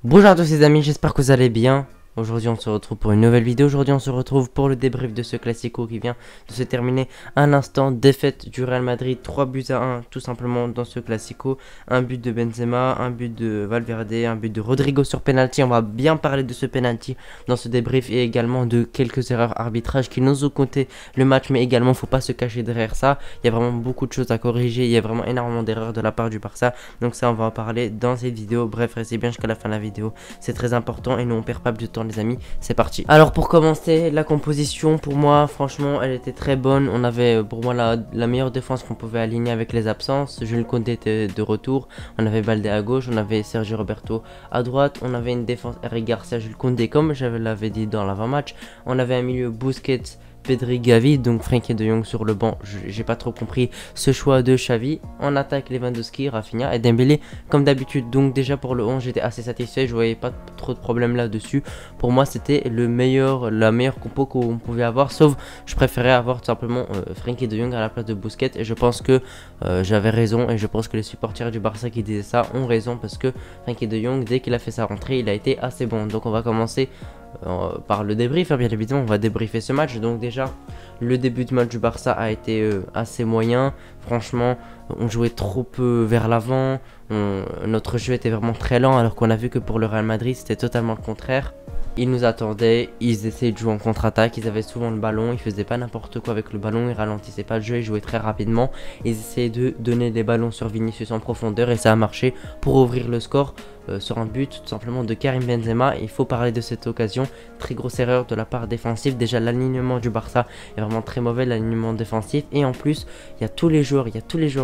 Bonjour à tous les amis, j'espère que vous allez bien. Aujourd'hui on se retrouve pour une nouvelle vidéo. Aujourd'hui on se retrouve pour le débrief de ce Classico qui vient de se terminer à l'instant. Défaite du Real Madrid, 3 buts à 1 tout simplement dans ce Classico. Un but de Benzema, un but de Valverde, un but de Rodrigo sur penalty. On va bien parler de ce penalty dans ce débrief et également de quelques erreurs arbitrage qui nous ont compté le match. Mais également faut pas se cacher derrière ça. Il y a vraiment beaucoup de choses à corriger. Il y a vraiment énormément d'erreurs de la part du Barça. Donc ça on va en parler dans cette vidéo. Bref, restez bien jusqu'à la fin de la vidéo. C'est très important et nous on perd pas plus de temps les amis, c'est parti. Alors pour commencer, la composition pour moi franchement elle était très bonne. On avait pour moi la meilleure défense qu'on pouvait aligner avec les absences. Jules Koundé était de retour, on avait Balde à gauche, on avait Sergio Roberto à droite, on avait une défense Eric Garcia, Jules Koundé comme je l'avais dit dans l'avant-match. On avait un milieu Busquets, Pedri, Gavi, donc Frenkie de Jong sur le banc. J'ai pas trop compris ce choix de Xavi. En attaque, Lewandowski, Rafinha et Dembélé comme d'habitude. Donc déjà pour le 11 j'étais assez satisfait, je voyais pas trop de problèmes là-dessus. Pour moi c'était la meilleure compo qu'on pouvait avoir, sauf je préférais avoir tout simplement Frenkie de Jong à la place de Busquets. Et je pense que j'avais raison, et je pense que les supporters du Barça qui disaient ça ont raison, parce que Frenkie de Jong, dès qu'il a fait sa rentrée, il a été assez bon. Donc on va commencer par le débrief, bien évidemment on va débriefer ce match. Donc déjà le début de match du Barça a été assez moyen, franchement on jouait trop peu vers l'avant, notre jeu était vraiment très lent, alors qu'on a vu que pour le Real Madrid c'était totalement le contraire. Ils nous attendaient, ils essayaient de jouer en contre-attaque, ils avaient souvent le ballon, ils faisaient pas n'importe quoi avec le ballon, ils ralentissaient pas le jeu, ils jouaient très rapidement. Ils essayaient de donner des ballons sur Vinicius en profondeur et ça a marché pour ouvrir le score sur un but tout simplement de Karim Benzema. Il faut parler de cette occasion, très grosse erreur de la part défensive. Déjà l'alignement du Barça est vraiment très mauvais, l'alignement défensif, et en plus il y a tous les joueurs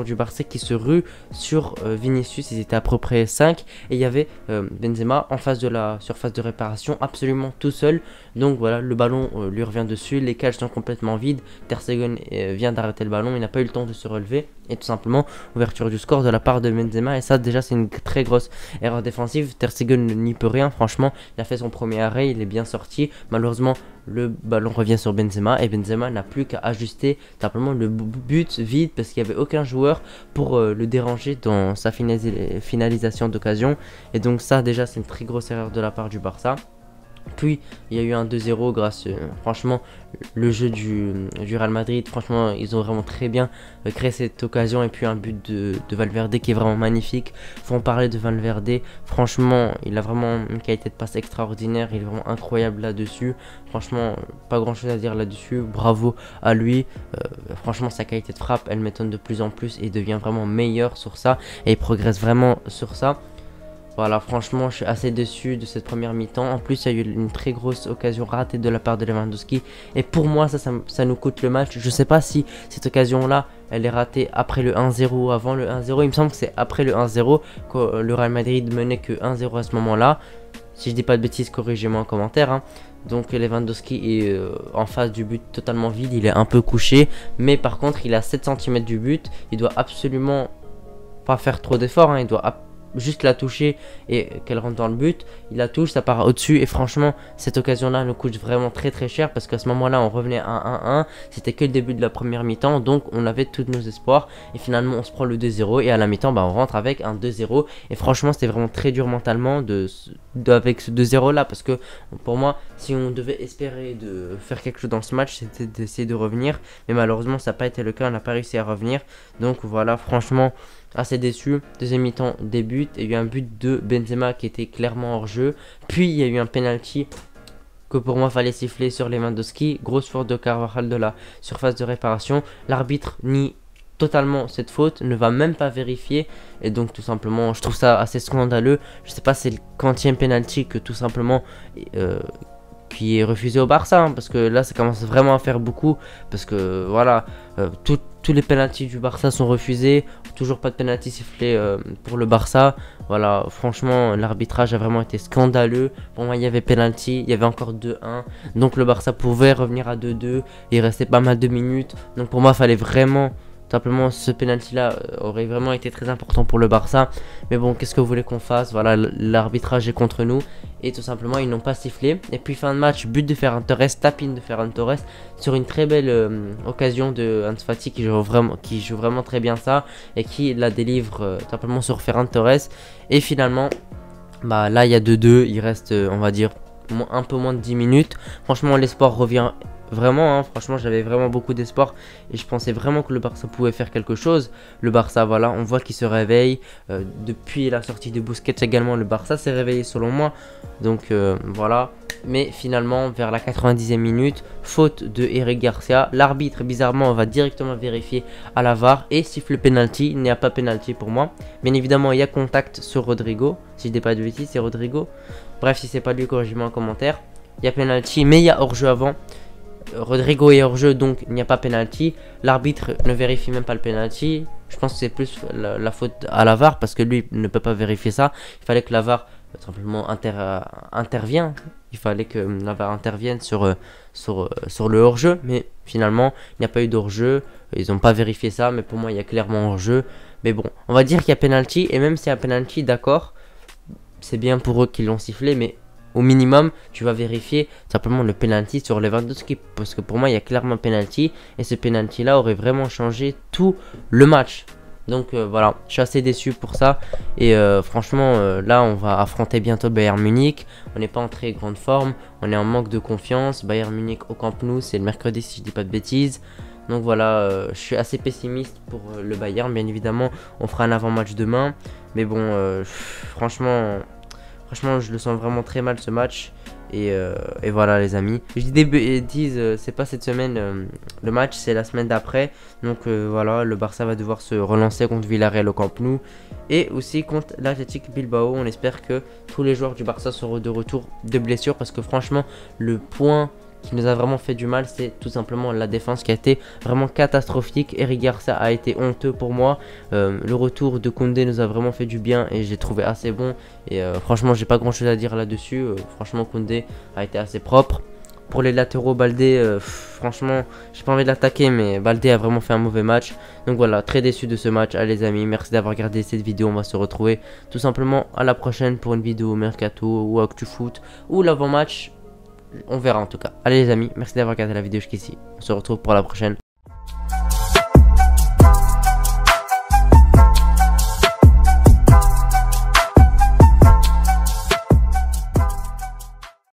du Barça qui se ruent sur Vinicius. Ils étaient à peu près 5 et il y avait Benzema en face de la surface de réparation absolument tout seul. Donc voilà, le ballon lui revient dessus, les cages sont complètement vides, Ter Stegen vient d'arrêter le ballon, il n'a pas eu le temps de se relever, et tout simplement ouverture du score de la part de Benzema. Et ça déjà c'est une très grosse erreur défensive. Ter Stegen n'y peut rien, franchement il a fait son premier arrêt, il est bien sorti, malheureusement le ballon revient sur Benzema et Benzema n'a plus qu'à ajuster simplement le but vide, parce qu'il n'y avait aucun joueur pour le déranger dans sa finalisation d'occasion. Et donc ça déjà c'est une très grosse erreur de la part du Barça. Puis il y a eu un 2-0 grâce franchement le jeu du Real Madrid. Franchement ils ont vraiment très bien créé cette occasion, et puis un but de Valverde qui est vraiment magnifique. Faut en parler de Valverde, franchement il a vraiment une qualité de passe extraordinaire, il est vraiment incroyable là-dessus. Franchement pas grand chose à dire là-dessus, bravo à lui. Franchement sa qualité de frappe elle m'étonne de plus en plus, et il devient vraiment meilleur sur ça, et il progresse vraiment sur ça. Voilà, franchement, je suis assez déçu de cette première mi-temps. En plus, il y a eu une très grosse occasion ratée de la part de Lewandowski. Et pour moi, ça nous coûte le match. Je sais pas si cette occasion-là, elle est ratée après le 1-0 ou avant le 1-0. Il me semble que c'est après le 1-0 que le Real Madrid menait que 1-0 à ce moment-là. Si je dis pas de bêtises, corrigez-moi en commentaire, hein. Donc Lewandowski est en face du but totalement vide. Il est un peu couché. Mais par contre, il est à 7 cm du but. Il doit absolument pas faire trop d'efforts, hein. Il doit juste la toucher et qu'elle rentre dans le but. Il la touche, ça part au-dessus, et franchement cette occasion là nous coûte vraiment très très cher, parce qu'à ce moment là on revenait à 1-1, c'était que le début de la première mi-temps, donc on avait tous nos espoirs, et finalement on se prend le 2-0, et à la mi-temps on rentre avec un 2-0. Et franchement c'était vraiment très dur mentalement avec ce 2-0 là, parce que pour moi si on devait espérer de faire quelque chose dans ce match, c'était d'essayer de revenir, mais malheureusement ça n'a pas été le cas, on n'a pas réussi à revenir. Donc voilà, franchement assez déçu. Deuxième mi-temps débute, il y a eu un but de Benzema qui était clairement hors jeu, puis il y a eu un penalty que pour moi fallait siffler sur Lewandowski, grosse faute de Carvajal de la surface de réparation. L'arbitre nie totalement cette faute, ne va même pas vérifier, et donc tout simplement je trouve ça assez scandaleux. Je sais pas, c'est le quantième penalty que tout simplement qui est refusé au Barça, hein, parce que là ça commence vraiment à faire beaucoup, parce que voilà, tous les penalties du Barça sont refusés, toujours pas de penalty sifflé pour le Barça. Voilà, franchement l'arbitrage a vraiment été scandaleux. Pour moi il y avait penalty, il y avait encore 2-1, donc le Barça pouvait revenir à 2-2, il restait pas mal de minutes, donc pour moi il fallait vraiment simplement ce penalty là aurait vraiment été très important pour le Barça. Mais bon, qu'est-ce que vous voulez qu'on fasse? Voilà, l'arbitrage est contre nous, et tout simplement ils n'ont pas sifflé. Et puis fin de match, but de Ferran Torres, tapine de Ferran Torres sur une très belle occasion de Ansu Fati qui joue vraiment très bien ça, et qui la délivre simplement sur Ferran Torres. Et finalement Bah là il y a 2-2, il reste on va dire un peu moins de 10 minutes. Franchement l'espoir revient vraiment, hein. Franchement j'avais vraiment beaucoup d'espoir et je pensais vraiment que le Barça pouvait faire quelque chose. Le Barça, voilà, on voit qu'il se réveille. Depuis la sortie de Busquets également, le Barça s'est réveillé selon moi. Donc voilà. Mais finalement vers la 90e minute, faute de Eric Garcia, l'arbitre bizarrement va directement vérifier à la VAR et siffle le penalty. Il n'y a pas penalty pour moi. Bien évidemment il y a contact sur Rodrigo. Si je dis pas de bêtises, c'est Rodrigo. Bref, si c'est pas lui, corrigez-moi en commentaire. Il y a penalty, mais il y a hors-jeu avant. Rodrigo est hors-jeu, donc il n'y a pas penalty. L'arbitre ne vérifie même pas le penalty. Je pense que c'est plus la faute à la VAR parce que lui ne peut pas vérifier ça. Il fallait que la VAR simplement intervienne. Il fallait que la VAR intervienne sur le hors-jeu. Mais finalement, il n'y a pas eu d'hors-jeu. Ils n'ont pas vérifié ça, mais pour moi, il y a clairement hors-jeu. Mais bon, on va dire qu'il y a penalty. Et même s'il y a penalty, d'accord, c'est bien pour eux qu'ils l'ont sifflé, mais au minimum, tu vas vérifier simplement le penalty sur Lewandowski. Parce que pour moi, il y a clairement penalty. Et ce penalty-là aurait vraiment changé tout le match. Donc voilà, je suis assez déçu pour ça. Et franchement, là, on va affronter bientôt Bayern Munich. On n'est pas en très grande forme. On est en manque de confiance. Bayern Munich au Camp Nou, c'est le mercredi si je dis pas de bêtises. Donc voilà, je suis assez pessimiste pour le Bayern. Bien évidemment, on fera un avant-match demain. Mais bon, franchement, je le sens vraiment très mal ce match. Et voilà les amis. Je dis des bêtises, c'est pas cette semaine le match, c'est la semaine d'après. Donc voilà, le Barça va devoir se relancer contre Villarreal au Camp Nou. Et aussi contre l'Athletic Bilbao. On espère que tous les joueurs du Barça seront de retour de blessure. Parce que franchement, le point qui nous a vraiment fait du mal, c'est tout simplement la défense qui a été vraiment catastrophique. Eric Garcia a été honteux pour moi. Le retour de Koundé nous a vraiment fait du bien et j'ai trouvé assez bon. Et franchement, j'ai pas grand chose à dire là-dessus. Franchement, Koundé a été assez propre. Pour les latéraux, Baldé, franchement, j'ai pas envie de l'attaquer, mais Baldé a vraiment fait un mauvais match. Donc voilà, très déçu de ce match. Allez les amis, merci d'avoir regardé cette vidéo. On va se retrouver tout simplement à la prochaine pour une vidéo Mercato ou ActuFoot ou l'avant-match. On verra en tout cas. Allez les amis, merci d'avoir regardé la vidéo jusqu'ici. On se retrouve pour la prochaine.